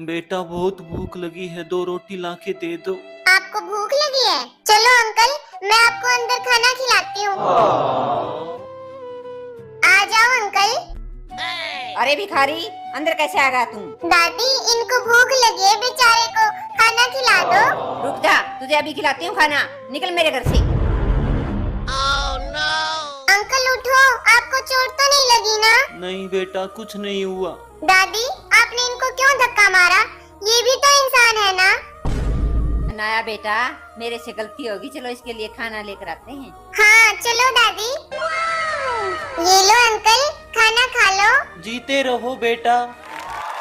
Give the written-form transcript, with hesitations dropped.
बेटा बहुत भूख लगी है, 2 रोटी लाके दे दो। आपको भूख लगी है? चलो अंकल, मैं आपको अंदर खाना खिलाती हूँ। आ जाओ अंकल। अरे भिखारी, अंदर कैसे आ गया तू? दादी, इनको भूख लगी है, बेचारे को खाना खिला दो। रुक जा, तुझे अभी खिलाती हूँ खाना। निकल मेरे घर से। अंकल उठो, आपको चोट तो नहीं लगी ना? नहीं बेटा, कुछ नहीं हुआ। दादी, आपने इनको क्यों धक्का मारा? ये भी तो इंसान है ना? अनाया बेटा, मेरे से गलती होगी, चलो इसके लिए खाना लेकर आते हैं। हाँ चलो दादी। ये लो अंकल, खाना खा लो। जीते रहो बेटा।